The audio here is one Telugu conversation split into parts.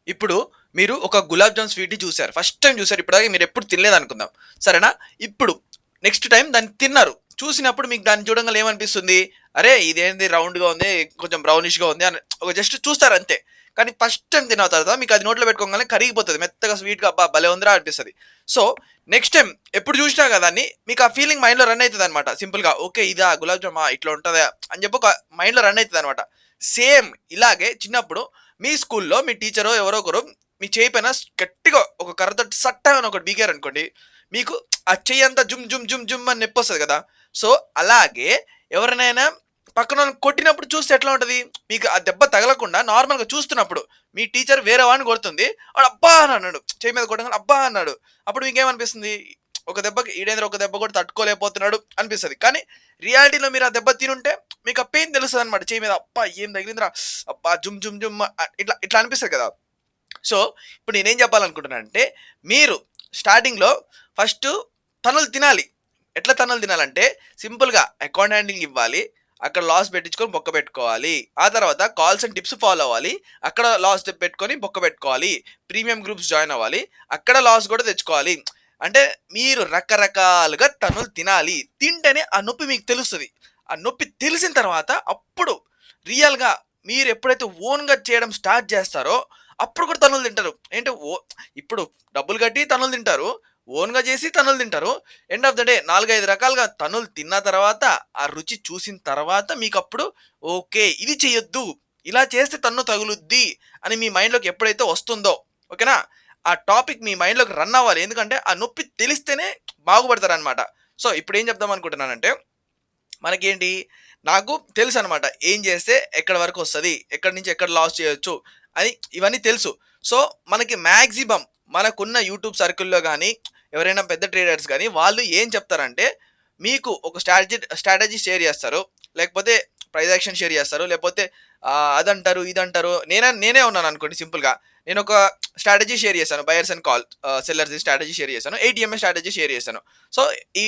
ఇప్పుడు మీరు ఒక గులాబ్ జామ్ స్వీట్ చూసారు. ఫస్ట్ టైమ్ చూసారు. ఇప్పటిదాకా మీరు ఎప్పుడు తినలేదు అనుకుందాం. సరేనా? ఇప్పుడు నెక్స్ట్ టైమ్ దాన్ని తిన్నారు. చూసినప్పుడు మీకు దాన్ని చూడంగానే ఏమనిపిస్తుంది? అరే! ఇదేంది రౌండ్‌గా ఉంది. కొంచెం బ్రౌనిష్‌గా ఉంది అని ఒక జస్ట్ చూస్తారు అంతే. కానీ ఫస్ట్ టైమ్ తిన్న తర్వాత మీకు అది నోట్లో పెట్టుకోగానే కరిగిపోతది. మెత్తగా స్వీట్‌గా అబ్బా! భలే ఉందిరా అనిపిస్తది. సో, నెక్స్ట్ టైమ్ ఎప్పుడు చూసినా గాని దాన్ని మీకు ఆ ఫీలింగ్ మైండ్‌లో రన్ అయితదన్నమాట. సింపుల్‌గా ఓకే. ఇదా గులాబ్ జామా ఇట్లా ఉంటదా అని చెప్పి ఒక మైండ్‌లో రన్ అయితదన్నమాట. సేమ్ ఇలాగే చిన్నప్పుడు మీ స్కూల్లో మీ టీచరో ఎవరో ఒకరు మీ చేయి పైన గట్టిగా ఒక కర్రతోటి సట్టని ఒకటి బీకారనుకోండి, మీకు ఆ చెయ్యి అంతా జుమ్ జుమ్ జుమ్ జుమ్ అని నొప్పొస్తది కదా! సో, అలాగే ఎవరినైనా పక్కనోళ్ళని కొట్టినప్పుడు చూస్తే ఎట్లా ఉంటది? మీకు ఆ దెబ్బ తగలకుండా నార్మల్‌గా చూస్తున్నప్పుడు మీ టీచర్ వేరే వాడిని కొడుతుంది. వాడు అబ్బా! అని అన్నాడు. చెయ్యి మీద కొట్టంగానే అబ్బా! అన్నాడు. అప్పుడు మీకేమనిపిస్తుంది? ఒక దెబ్బకి ఈడేందిరా ఒక దెబ్బ కూడా తట్టుకోలేకపోతున్నాడు అనిపిస్తది. కానీ రియాలిటీలో మీరు ఆ దెబ్బ తినుంటే మీకు ఆ పెయిన్ తెలుస్తదనమాట చెయ్యి మీద. అబ్బా! ఏం తగిలిందిరా! అబ్బా! జుమ్ జుమ్ జుమ్ ఇట్లా ఇట్లా అనిపిస్తది కదా! సో, ఇప్పుడు నేనేం చెప్పాలనుకుంటున్నానంటే, మీరు స్టార్టింగ్‌లో ఫస్టు తన్నులు తినాలి. ఎట్లా తన్నులు తినాలంటే, సింపుల్‌గా అకౌంట్ హ్యాండింగ్ ఇవ్వాలి. అక్కడ లాస్ పెట్టించుకొని బొక్క పెట్టుకోవాలి. ఆ తర్వాత కాల్స్ అండ్ టిప్స్ ఫాలో అవ్వాలి. అక్కడ లాస్ పెట్టుకొని బొక్క పెట్టుకోవాలి. ప్రీమియం గ్రూప్స్ జాయిన్ అవ్వాలి. అక్కడ లాస్ కూడా తెచ్చుకోవాలి. అంటే మీరు రకరకాలుగా తన్నులు తినాలి. తింటేనే ఆ నొప్పి మీకు తెలుస్తది. ఆ నొప్పి తెలిసిన తర్వాత అప్పుడు రియల్‌గా మీరు ఎప్పుడైతే ఓన్‌గా చేయడం స్టార్ట్ చేస్తారో అప్పుడు కూడా తన్నులు తింటారు. ఏంటి ఇప్పుడు డబ్బులు కట్టి తన్నులు తింటారు. ఓన్‌గా చేసి తన్నులు తింటారు. ఎండ్ ఆఫ్ ద డే 4, 5 రకాలుగా తన్నులు తిన్న తర్వాత, ఆ రుచి చూసిన తర్వాత మీకప్పుడు ఓకే. ఇది చేయొద్దు. ఇలా చేస్తే తన్ను తగులుద్ది అని మీ మైండ్‌లోకి ఎప్పుడైతే వస్తుందో ఓకేనా? ఆ టాపిక్ మీ మైండ్‌లోకి రన్ అవ్వాలి. ఎందుకంటే ఆ నొప్పి తెలిస్తేనే బాగుపడతారనమాట. సో, ఇప్పుడేం చెప్దాం అనుకుంటున్నానంటే మనకేంటి నాకు తెలుసనమాట. ఏం చేస్తే ఎక్కడి వరకొస్తది? ఎక్కడి నుంచి ఎక్కడ లాస్ చేయొచ్చు? అని ఇవన్నీ తెలుసు. సో, మనకి మాక్సిమం మనకున్న యూట్యూబ్ సర్కిల్‌లో గాని, ఎవరైనా పెద్ద ట్రేడర్స్ గాని, వాళ్ళు ఏం చెప్తారంటే, మీకు ఒక స్ట్రాటజీ షేర్ చేస్తారు. లేకపోతే ప్రైస్ యాక్షన్ షేర్ చేస్తారు. లేకపోతే అదంటారు, ఇదంటారు. నేనే ఉన్నాననుకోండి సింపుల్‌గా. నేనొక స్ట్రాటజీ షేర్ చేశాను. బయర్స్ అండ్ సెల్లర్స్‌ది స్ట్రాటజీ షేర్ చేశాను. ఏటీఎంఏ స్ట్రాటజీ షేర్ చేశాను. సో, ఈ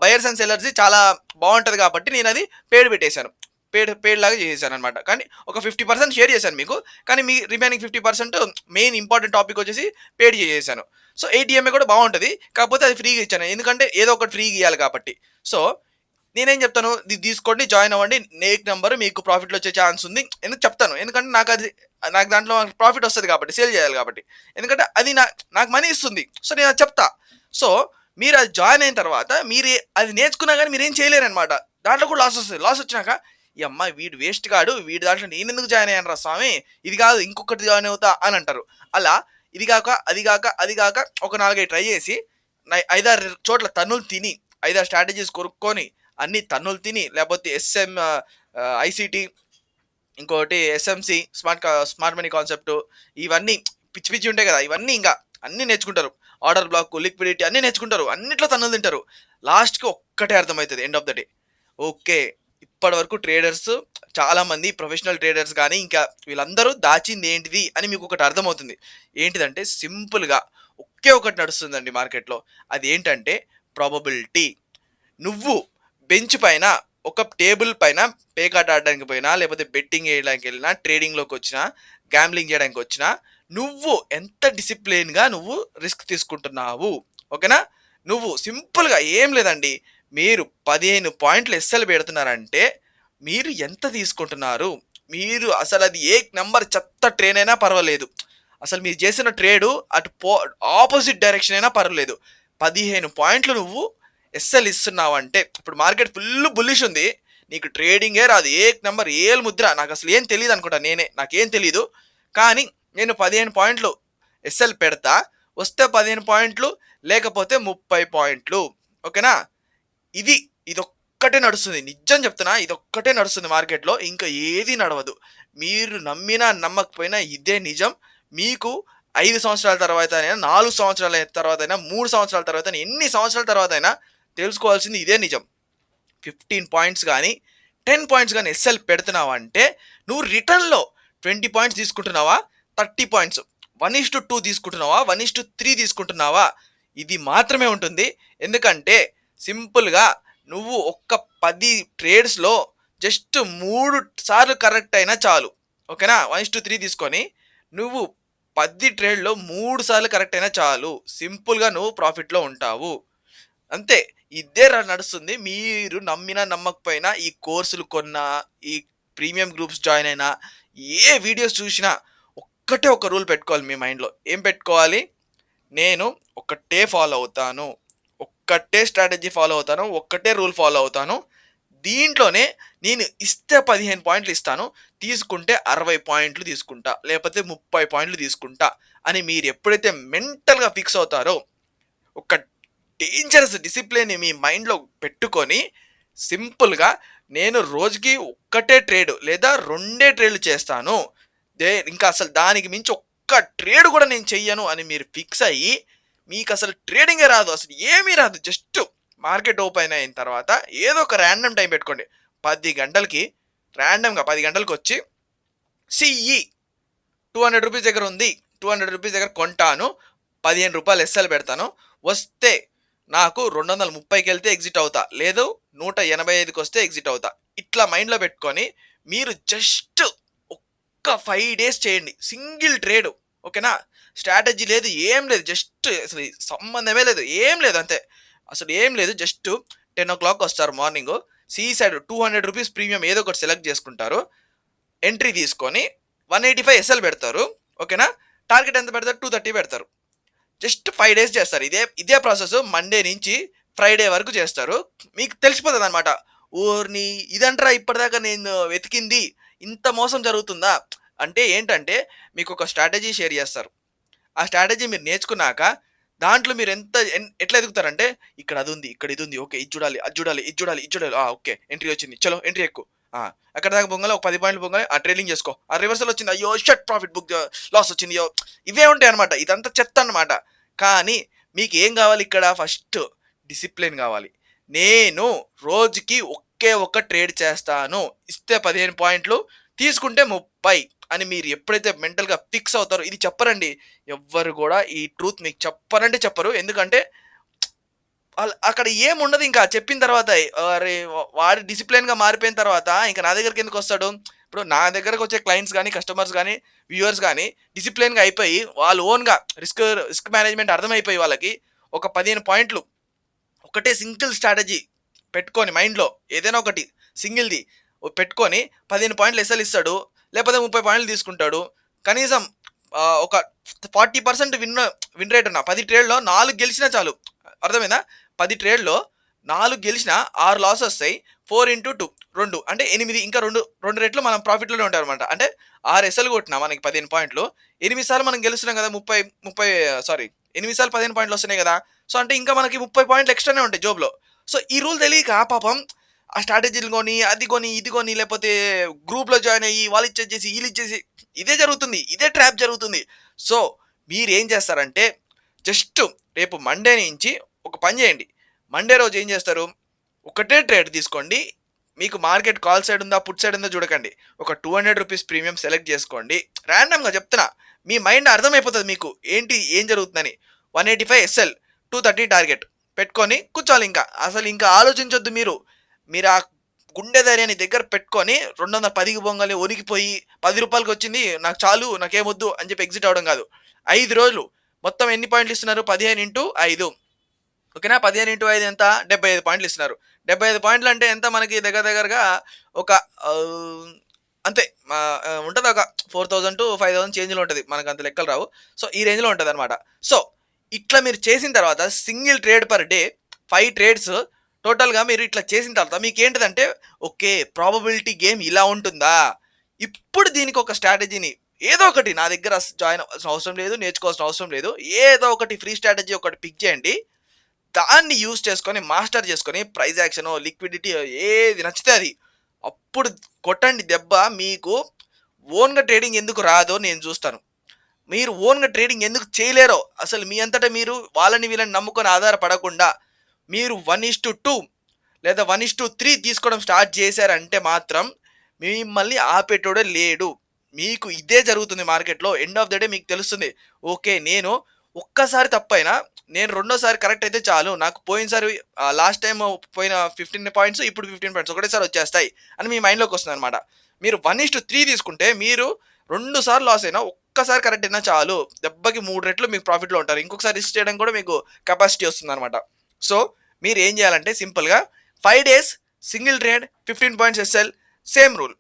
బయర్స్ అండ్ సెల్లర్స్‌ది చాలా బావుంటది కాబట్టి నేనది పేడ్ పెట్టేసాను. పేడ్ లాగా చేసేసాననమాట. కానీ ఒక 50% షేర్ చేశాను మీకు. కానీ మీ రిమైనింగ్ 50% మెయిన్ ఇంపార్టెంట్ టాపిక్ వచ్చేసి పేడ్ చేసేసాను. సో, ఏటీఎంఏ కూడా బావుంటది. కాకపోతే అది ఫ్రీగా ఇచ్చాను. ఎందుకంటే ఏదో ఒకటి ఫ్రీగా ఇయ్యాలి కాబట్టి. సో, నేనేం చెప్తాను, ఇది తీసుకోండి, జాయిన్ అవ్వండి. నేక్ నంబర్ మీకు ప్రాఫిట్‌లో వచ్చే ఛాన్స్ ఉంది. ఎందుకు చెప్తాను. ఎందుకంటే నాకు దాంట్లో ప్రాఫిట్ వస్తది కాబట్టి. సేల్ చేయాలి కాబట్టి. ఎందుకంటే అది నాకు మనీ ఇస్తుంది. సో, నేనది చెప్తా. సో, మీరది జాయిన్ అయిన తర్వాత అది నేర్చుకున్నా గాని మీరేం చేయలేరనమాట. దాంట్లో కూడా లాస్ వస్తది. లాస్ వచ్చినాక ఈ అమ్మాయి వీడు వేస్ట్ గాడు. వీడి దాంట్లో నేనెందుకు జాయిన్ అయ్యానురా స్వామి. ఇది కాదు ఇంకొకటి జాయిన్ అవుతా అని అంటారు. అలా ఇది గాక, అది గాక, అది గాక ఒక 4, 5 ట్రై చేసి 5, 6 చోట్ల తన్నులు తిని 5, 6 స్ట్రాటజీస్ కొనుక్కొని అన్ని తన్నులు తిని లేకపోతే ఐసీటీ ఇంకోటి ఎస్ఎంసి స్మార్ట్ మనీ కాన్సెప్ట్ ఇవన్నీ పిచ్చి పిచ్చి ఉంటాయి కదా ఇవన్నీ ఇంకా అన్ని నేర్చుకుంటారు. ఆర్డర్ బ్లాక్ లిక్విడిటీ అన్ని నేర్చుకుంటారు. అన్నిట్లో తన్నులు తింటారు. లాస్ట్‌కి ఒక్కటే అర్థమవుతది end of the day. Okay. ఇప్పటి వరకు ట్రేడర్స్ చాలా మంది ప్రొఫెషనల్ ట్రేడర్స్ గానీ, ఇంకా వీళ్ళందరూ దాచింది ఏంటిది అని మీకు ఒకటి అర్థమవుతుంది. ఏంటిదంటే సింపుల్‌గా ఒకే ఒకటి నడుస్తుందండి మార్కెట్‌లో. అదేంటంటే ప్రాబబిలిటీ. నువ్వు బెంచ్ పైన ఒక టేబుల్ పైన పేకాట ఆడడానికి పోయినా, లేకపోతే బెట్టింగ్ ఏయడానికి ఎళ్ళినా, ట్రేడింగ్‌లోకొచ్చినా, గ్యాంబ్లింగ్ జేయడానికొచ్చినా, నువ్వు ఎంత డిసిప్లిన్‌గా నువ్వు రిస్క్ తీసుకుంటున్నావు. ఓకేనా? నువ్వు సింపుల్‌గా ఏం లేదండి. మీరు 15 పాయింట్లు ఎస్ఎల్ పెడుతున్నారంటే, మీరు ఎంత తీసుకుంటున్నారు? మీరు అసలది ఏ నంబర్ చెత్త ట్రైన్ అయినా పర్వాలేదు. అసలు మీరు చేసిన ట్రేడు అటు ఆపోజిట్ డైరెక్షన్ అయినా పర్వాలేదు. 15 పాయింట్లు నువ్వు ఎస్ఎల్ ఇస్తున్నావంటే ఇప్పుడు మార్కెట్ ఫుల్ బుల్లిష్ ఉంది. నీకు ట్రేడింగే రాదు. నంబర్ ఏల్ ముద్ర నాకసలు ఏం తెలీదు అనుకుంటా నేనే. నాకేం తెలీదు. కానీ నేను 15 పాయింట్లు ఎస్ఎల్ పెడతా. వస్తే 15 పాయింట్లు లేకపోతే 30 పాయింట్లు. ఓకేనా? ఇది ఇదొక్కటే నడుస్తుంది. నిజం చెప్తున్నా ఇదొక్కటే నడుస్తుంది మార్కెట్‌లో. ఇంకా ఏది నడవదు. మీరు నమ్మినా నమ్మకపోయినా ఇదే నిజం. మీకు 5 సంవత్సరాల తర్వాతైనా, 4 సంవత్సరాల తర్వాతైనా, 3 సంవత్సరాల తర్వాతైనా, ఎన్ని సంవత్సరాల తర్వాతైనా తెలుసుకోవాల్సింది ఇదే నిజం. 15 పాయింట్స్ గాని, 10 పాయింట్స్ గాని ఎస్ఎల్ పెడుతున్నావంటే నువ్వు రిటర్న్‌లో 20 పాయింట్స్ తీసుకుంటున్నావా? 30 పాయింట్స్ 1:2 తీసుకుంటున్నావా? 1:3 తీసుకుంటున్నావా? ఇది మాత్రమే ఉంటుంది. ఎందుకంటే సింపుల్‌గా నువ్వు ఒక్క 10 ట్రేడ్స్‌లో జస్ట్ 3 సార్లు కరెక్ట్ అయినా చాలు. ఓకేనా? 1:3 తీసుకొని నువ్వు 10 ట్రేడ్‌లో 3 సార్లు కరెక్ట్ అయినా చాలు. సింపుల్‌గా నువ్వు ప్రాఫిట్‌లో ఉంటావు. అంతే. ఇదే నడుస్తుంది. మీరు నమ్మినా, నమ్మకపోయినా ఈ కోర్సులు కొన్నా, ఈ ప్రీమియం గ్రూప్స్ జాయిన్ అయినా, ఏ వీడియోస్ చూసినా ఒక్కటే ఒక రూల్ పెట్టుకోవాలి మీ మైండ్‌లో. ఏం పెట్టుకోవాలి? నేను ఒక్కటే ఫాలో అవుతాను. ఒక్కటే స్ట్రాటజీ ఫాలో అవుతాను. ఒక్కటే రూల్ ఫాలో అవుతాను. దీంట్లోనే నేను ఇస్తే 15 పాయింట్లు ఇస్తాను. తీసుకుంటే 60 పాయింట్లు తీసుకుంటా. లేకపోతే 30 పాయింట్లు తీసుకుంటా అని మీరు ఎప్పుడైతే మెంటల్‌గా ఫిక్స్ అవుతారో, ఒక డేంజరస్ డిసిప్లిన్‌ని మీ మైండ్‌లో పెట్టుకొని సింపుల్‌గా నేను రోజుకి ఒక్కటే ట్రేడ్ లేదా 2 ట్రేడ్‌లు చేస్తాను. ఇంకా అసలు దానికి మించి ఒక్క ట్రేడ్ కూడా నేను చెయ్యను అని మీరు ఫిక్స్ అయ్యి, మీకసలు ట్రేడింగే రాదు. అసలు ఏమీ రాదు. జస్ట్ మార్కెట్ ఓపెన్ అయిన తర్వాత ఏదో ఒక ర్యాండమ్ టైం పెట్టుకోండి. 10 గంటలకి ర్యాండమ్‌గా 10 గంటలకొచ్చి సిఈ రూ. 200 దగ్గర ఉంది. రూ. 200 దగ్గర కొంటాను. రూ. 15 ఎస్ఎల్ పెడతాను. వస్తే నాకు 230కెళ్తే ఎగ్జిట్ అవుతా. లేదు 185కొస్తే ఎగ్జిట్ అవుతా. ఇట్లా మైండ్‌లో పెట్టుకొని మీరు జస్ట్ ఒక్క 5 డేస్ చేయండి. సింగిల్ ట్రేడ్ ఓకేనా? స్ట్రాటజీ లేదు. ఏం లేదు. జస్ట్ అసలు సంబంధమే లేదు. ఏం లేదు అంతే. అసలు ఏం లేదు. జస్ట్ 10:00 వస్తారు మార్నింగు. సి సైడ్ రూ. 200 ప్రీమియం ఏదో ఒకటి సెలెక్ట్ చేసుకుంటారు. ఎంట్రీ తీసుకొని 185 ఎస్ఎల్ పెడతారు. ఓకేనా? టార్గెట్ ఎంత పెడతారు? 230 పెడతారు. జస్ట్ 5 డేస్ చేస్తారు. ఇదే ప్రాసెస్ మండే నుంచి ఫ్రైడే వరకు చేస్తారు. మీకు తెలిసిపోతదనమాట. ఓర్ని! ఇదంట్రా ఇప్పటిదాకా నేను వెతికింది. ఇంత మోసం జరుగుతుందా? అంటే ఏంటంటే మీకొక స్ట్రాటజీ షేర్ చేస్తారు. ఆ స్ట్రాటజీ మీరు నేర్చుకున్నాక దాంట్లో మీరు ఎట్లా ఎదుగుతారంటే ఇక్కడ అదుంది. ఇక్కడ ఇదుంది. ఓకే. ఇది చూడాలి. అది చూడాలి. ఇది చూడాలి. ఇది చూడాలి. ఓకే. ఎంట్రీ వచ్చింది. చలో ఎంట్రీ ఎక్కు. ఆ! అక్కడి దాకా పొంగాలి. ఒక 10 పాయింట్లు పొంగాలి. ఆ ట్రైలింగ్ చేసుకో. ఆ రివర్సల్ వచ్చింది. అయ్యో! షట్ ప్రాఫిట్ బుక్ లాస్ వచ్చింది. అయ్యో! ఇవే ఉంటాయన్నమాట. ఇదంతా చెత్త అన్నమాట. కానీ మీకేం కావాలి ఇక్కడ ఫస్ట్ డిసిప్లిన్ కావాలి. నేను రోజుకి ఒకే ఒక్క ట్రేడ్ చేస్తాను. ఇస్తే 15 పాయింట్లు, తీసుకుంటే 30 అని మీరు ఎప్పుడైతే మెంటల్‌గా ఫిక్స్ అవుతారో ఇది చెప్పరండి. ఎవ్వరు గూడా ఈ ట్రూత్ మీకు చెప్పరంటే చెప్పరు. ఎందుకంటే అక్కడ ఏముండదు ఇంకా చెప్పిన తర్వాత. అరే! వాడు డిసిప్లిన్‌గా మారిపోయిన తర్వాత ఇంక నా దగ్గరికెందుకొస్తాడు? ఇప్పుడు నా దగ్గరకొచ్చే క్లయింట్స్ గాని, కస్టమర్స్ గాని, వ్యూవర్స్ గాని డిసిప్లిన్‌గా అయిపోయి వాళ్ళు ఓన్‌గా రిస్క్ మేనేజ్‌మెంట్ అర్థమైపోయి వాళ్ళకి ఒక 15 పాయింట్లు ఒకటే సింగిల్ స్ట్రాటజీ పెట్టుకొని మైండ్‌లో ఏదైనా ఒకటి సింగిల్‌ది పెట్టుకొని 15 పాయింట్లు ఎస్ఎల్ ఇస్తాడు. లేకపోతే 30 పాయింట్లు తీసుకుంటాడు. కనీసం ఒక 40% విన్ రేట్ ఉన్న 10 ట్రేడ్‌లో 4 గెలిచినా చాలు. అర్థమైందా? 10 ట్రేడ్‌లో 4 గెలిచినా 6 లాస్ వస్తాయి. 4 ఇంటూ 2 2 అంటే 8 ఇంకా 2 రెట్లు మనం ప్రాఫిట్‌లోనే ఉంటామన్నమాట. అంటే 6 ఎస్ఎల్ కొట్టినా మనకి 15 పాయింట్లు. 8 సార్లు మనం గెలుస్తున్నాం కదా! 30 సారీ 8 సార్లు 15 పాయింట్లు వస్తున్నాయి కదా! సో, అంటే ఇంకా మనకి 30 పాయింట్లు ఎక్స్‌ట్రానే ఉంటాయి జోబ్‌లో. సో, ఈ రూల్ తెలియక పాపం ఆ స్ట్రాటజీలు కొని, అది కొని, ఇది కొని లేకపోతే గ్రూప్‌లో జాయిన్ అయ్యి వాళ్ళు ఇచ్చేసి, ఈళ్ళు ఇచ్చేసి ఇదే జరుగుతుంది. ఇదే ట్రాప్ జరుగుతుంది. సో, మీరేం చేస్తారంటే జస్ట్ రేపు మండే నుంచి ఒక పని చేయండి. మండే రోజు ఏం చేస్తారు? ఒకటే ట్రేడ్ తీసుకోండి. మీకు మార్కెట్ కాల్ సైడ్ ఉందా? పుట్ సైడ్ ఉందా చూడకండి. ఒక రూ. 200 ప్రీమియం సెలెక్ట్ చేసుకోండి. రాండమ్‌గా చెప్తున్నా. మీ మైండ్ అర్థమైపోతది మీకు. ఏం జరుగుతుందని. 185 ఎస్ఎల్, 230 టార్గెట్ పెట్టుకొని కూర్చోవాలి ఇంకా. అసలు ఇంకా ఆలోచించొద్దు మీరు. మీరు ఆ గుండె ధైర్యాన్ని దగ్గర పెట్టుకొని 210కి పొంగాలి వణికిపోయి రూ. 10కి వచ్చింది నాకు చాలు నాకేమొద్దు అని చెప్పి ఎగ్జిట్ అవ్వడం కాదు. 5 రోజులు మొత్తం ఎన్ని పాయింట్లు ఇస్తున్నారు? 15 ఇంటూ 5 ఓకేనా? 15 ఇంటూ 5 ఎంత? 75 పాయింట్లు ఇస్తున్నారు. 75 పాయింట్లు అంటే ఎంత మనకి దగ్గర దగ్గరగా ఒక అంతే ఉంటది ఒక 4000-5000 చేంజ్‌లో ఉంటది. మనకు అంత లెక్కలు రావు. సో, ఈ రేంజ్‌లో ఉంటదనమాట. సో, ఇట్లా మీరు చేసిన తర్వాత single trade per day 5 trades టోటల్‌గా మీరు ఇట్లా చేసిన తర్వాత మీకేంటిదంటే ఓకే. ప్రాబబిలిటీ గేమ్ ఇలా ఉంటుందా? ఇప్పుడు దీనికి ఒక స్ట్రాటజీని ఏదో ఒకటి నా దగ్గర జాయిన్ అవ్వాల్సిన అవసరం లేదు. నేర్చుకోవాల్సిన అవసరం లేదు. ఏదో ఒకటి ఫ్రీ స్ట్రాటజీ ఒకటి పిక్ చేయండి. దాన్ని యూజ్ చేసుకొని మాస్టర్ చేసుకొని ప్రైస్ యాక్షనో, లిక్విడిటీయో ఏది నచ్చితే అది. అప్పుడు కొట్టండి దెబ్బ. మీకు ఓన్‌గా ట్రేడింగ్ ఎందుకు రాదో నేను చూస్తాను. మీరు ఓన్‌గా ట్రేడింగ్ ఎందుకు చేయలేరో, అసలు మీ అంతట మీరు వాళ్ళని వీళ్ళని నమ్ముకొని ఆధారపడకుండా మీరు 1:2 లేదా 1:3 తీసుకోవడం స్టార్ట్ చేశారంటే మాత్రం మిమ్మల్ని ఆపేటోడే లేడు. మీకు ఇదే జరుగుతుంది మార్కెట్‌లో. ఎండ్ ఆఫ్ ద డే మీకు తెలుస్తుంది. ఓకే. నేను ఒక్కసారి తప్పైనా నేను రెండోసారి కరెక్ట్ అయితే చాలు. నాకు పోయినసారి లాస్ట్ టైమ్ పోయిన 15 పాయింట్స్ ఇప్పుడు 15 పాయింట్స్ ఒకటేసారి వచ్చేస్తాయి అని మీ మైండ్‌లోకి వస్తుందన్నమాట. మీరు 1:3 తీసుకుంటే మీరు 2 సార్లు లాస్ అయినా ఒక్కసారి కరెక్ట్ అయినా చాలు. దెబ్బకి 3 రెట్లు మీకు ప్రాఫిట్‌లో ఉంటారు. ఇంకొకసారి రిస్క్ చేయడానికి కూడా మీకు కెపాసిటీ వస్తుందనమాట. సో, మీరేం చేయాలంటే సింపుల్‌గా 5 days single trade 15 points SL same rule.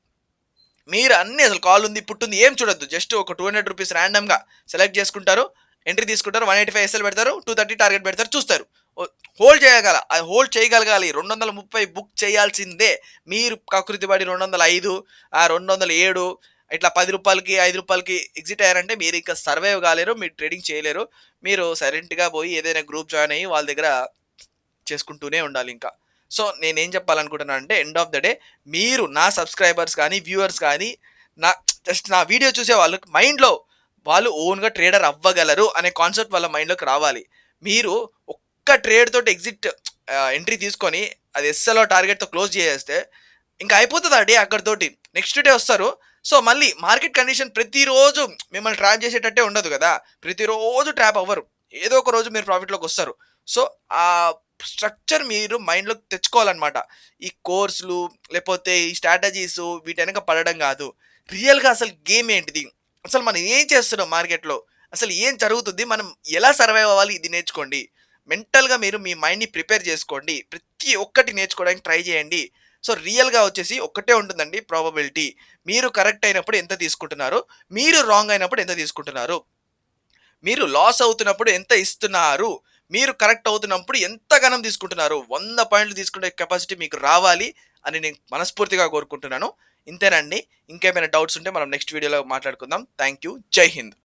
మీరు అన్నీ అసలు కాల్ ఉంది, పుట్టుంది ఏం చూడొద్దు. జస్ట్ ఒక ₹200 ర్యాండమ్‌గా సెలెక్ట్ చేసుకుంటారు. ఎంట్రీ తీసుకుంటారు. 185 ఎస్ఎల్ పెడతారు. 230 టార్గెట్ పెడతారు. చూస్తారు. హోల్డ్ చేయగల అది హోల్డ్ చేయగలగాలి. 230 బుక్ చేయాల్సిందే. మీరు కకృతి పడి 205 207 ఇట్లా ₹10కి, ₹5కి ఎగ్జిట్ అయ్యారంటే మీరు ఇంకా సర్వైవ్ కాలేరు. మీరు ట్రేడింగ్ చేయలేరు. మీరు సైలెంట్‌గా పోయి ఏదైనా గ్రూప్ జాయిన్ అయ్యి వాళ్ళ దగ్గర చేసుకుంటూనే ఉండాలింకా. సో, నేనేం చెప్పాలనుకుంటున్నానంటే ఎండ్ ఆఫ్ ద డే మీరు నా సబ్‌స్క్రైబర్స్ గానీ, వ్యూవర్స్ గానీ, నా జస్ట్ నా వీడియో చూసే వాళ్ళకి మైండ్‌లో వాళ్ళు ఓన్‌గా ట్రేడర్ అవ్వగలరు అనే కాన్సెప్ట్ వాళ్ళ మైండ్‌లోకి రావాలి. మీరు ఒక్క ట్రేడ్ తోటి ఎగ్జిట్ ఎంట్రీ తీసుకొని అది ఎస్ఎల్‌ఓ టార్గెట్‌తో క్లోజ్ చేసేస్తే ఇంక అయిపోతది ఆ డే అక్కడితోటి. నెక్స్ట్ డే వస్తారు. సో, మళ్ళీ మార్కెట్ కండిషన్ ప్రతిరోజు మిమ్మల్ని ట్రాప్ చేసేటట్టే ఉండదు గదా! ప్రతిరోజు ట్రాప్ అవ్వరు. ఏదో ఒక రోజు మీరు ప్రాఫిట్‌లోకొస్తారు. సో, ఆ స్ట్రక్చర్ మీరు మైండ్‌లోకి తెచ్చుకోవాలనమాట. ఈ కోర్సులు లేపోతే ఈ స్ట్రాటజీసు వీటెనక పడడం గాదు. రియల్‌గా అసలు గేమ్ ఏంటిది? అసలు మనం ఏం చేస్తున్నాం మార్కెట్‌లో? అసలు ఏం జరుగుతుంది? మనం ఎలా సర్వైవ్ అవ్వాలి? ఇది నేర్చుకోండి. మెంటల్‌గా మీరు మీ మైండ్‌ని ప్రిపేర్ చేసుకోండి. ప్రతి ఒక్కటి నేర్చుకోవడానికి ట్రై చేయండి. సో, రియల్‌గా వచ్చేసి ఒక్కటే ఉంటుందండి ప్రాబబిలిటీ. మీరు కరెక్ట్ అయినప్పుడు ఎంత తీసుకుంటున్నారు? మీరు రాంగ్ అయినప్పుడు ఎంత తీసుకుంటున్నారు? మీరు లాస్ అవుతున్నప్పుడు ఎంత ఇస్తున్నారు? మీరు కరెక్ట్ అవుతున్నప్పుడు ఎంత గనం తీసుకుంటున్నారు? 100 పాయింట్లు తీసుకునే కెపాసిటీ మీకు రావాలి అని నేను మనస్ఫూర్తిగా కోరుకుంటున్నాను. ఇంతేనండి. ఇంకేమైనా డౌట్స్ ఉంటే మనం నెక్స్ట్ వీడియోలో మాట్లాడుకుందాం. Thank you. జై హింద్.